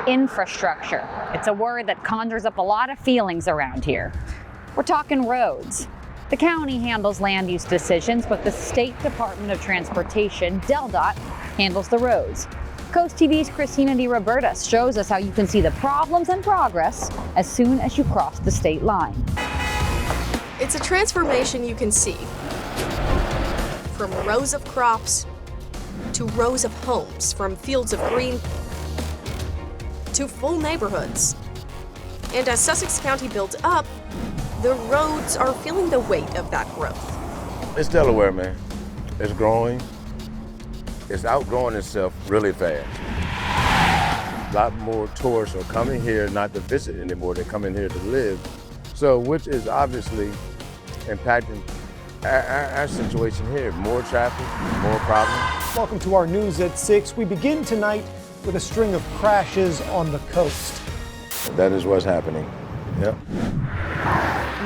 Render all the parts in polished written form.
Infrastructure. It's a word that conjures up a lot of feelings around here. We're talking roads. The county handles land use decisions, but the State Department of Transportation, DelDOT, handles the roads. Coast TV's Christina DiRoberta shows us how you can see the problems and progress as soon as you cross the state line. It's a transformation you can see. From rows of crops to rows of homes, from fields of green to full neighborhoods. And as Sussex County builds up, the roads are feeling the weight of that growth. It's Delaware, man. It's growing. It's outgrowing itself really fast. A lot more tourists are coming here not to visit anymore, they're coming here to live. So, which is obviously impacting our situation here. More traffic, more problems. Welcome to our News at 6. We begin tonight with a string of crashes on the coast. That is what's happening. Yep.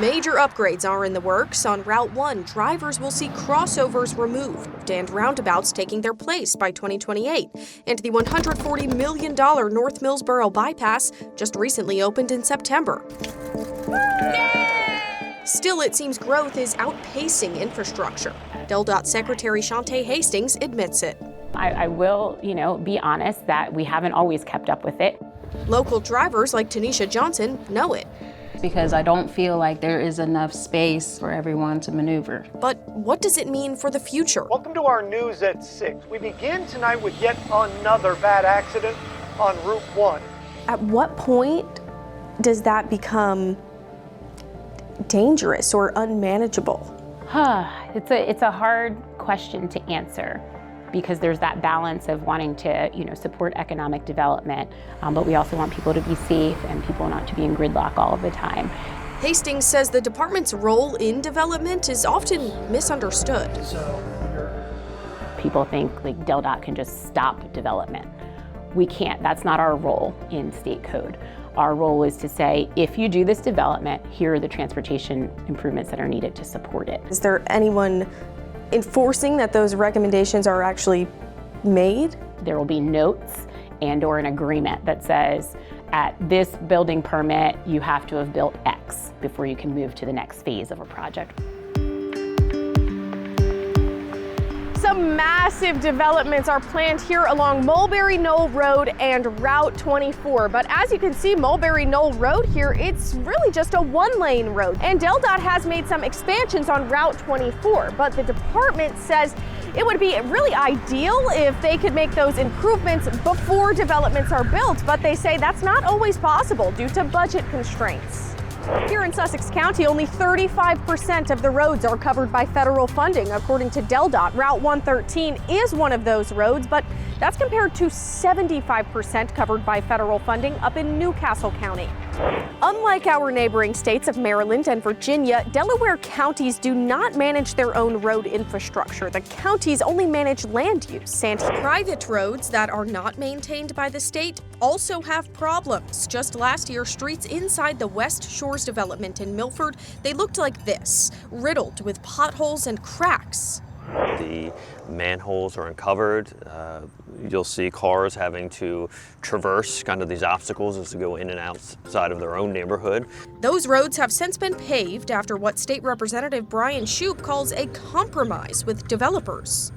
Major upgrades are in the works. On Route 1, drivers will see crossovers removed and roundabouts taking their place by 2028. And the $140 million North Millsboro bypass just recently opened in September. Still, it seems growth is outpacing infrastructure. DelDOT Secretary Shantae Hastings admits it. I will, be honest that we haven't always kept up with it. Local drivers like Tanisha Johnson know it. Because I don't feel like there is enough space for everyone to maneuver. But what does it mean for the future? Welcome to our News at 6. We begin tonight with yet another bad accident on Route 1. At what point does that become dangerous or unmanageable? It's a hard question to answer, because there's that balance of wanting to, support economic development, but we also want people to be safe and people not to be in gridlock all of the time. Hastings says the department's role in development is often misunderstood. People think DelDOT can just stop development. We can't. That's not our role in state code. Our role is to say, if you do this development, here are the transportation improvements that are needed to support it. Is there anyone enforcing that those recommendations are actually made? There will be notes and/or an agreement that says, at this building permit, you have to have built X before you can move to the next phase of a project. Some massive developments are planned here along Mulberry Knoll Road and Route 24. But as you can see, Mulberry Knoll Road here, it's really just a one-lane road. And DelDOT has made some expansions on Route 24, but the department says it would be really ideal if they could make those improvements before developments are built, but they say that's not always possible due to budget constraints. Here in Sussex County, only 35% of the roads are covered by federal funding, according to DelDOT. Route 113 is one of those roads, but that's compared to 75% covered by federal funding up in Newcastle County. Unlike our neighboring states of Maryland and Virginia, Delaware counties do not manage their own road infrastructure. The counties only manage land use. And private roads that are not maintained by the state also have problems. Just last year, streets inside the West Shores development in Milford, they looked like this, riddled with potholes and cracks. The manholes are uncovered. You'll see cars having to traverse kind of these obstacles as they go in and outside of their own neighborhood. Those roads have since been paved after what State Representative Brian Shoup calls a compromise with developers.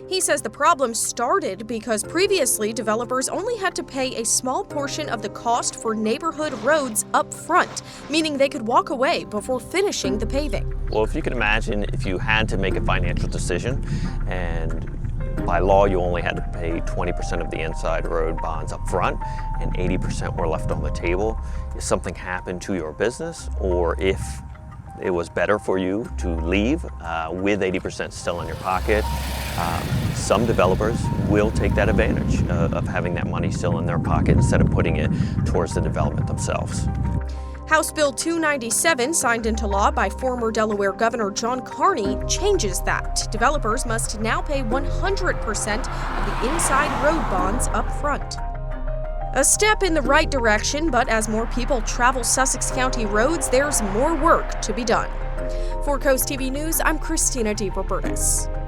He says the problem started because previously developers only had to pay a small portion of the cost for neighborhood roads up front, meaning they could walk away before finishing the paving. Well, if you can imagine if you had to make a financial decision and by law you only had to pay 20% of the inside road bonds up front and 80% were left on the table, if something happened to your business or if it was better for you to leave with 80% still in your pocket, some developers will take that advantage of having that money still in their pocket instead of putting it towards the development themselves. House Bill 297, signed into law by former Delaware Governor John Carney, changes that. Developers must now pay 100% of the inside road bonds up front. A step in the right direction, but as more people travel Sussex County roads, there's more work to be done. For Coast TV News, I'm Christina DiRoberta.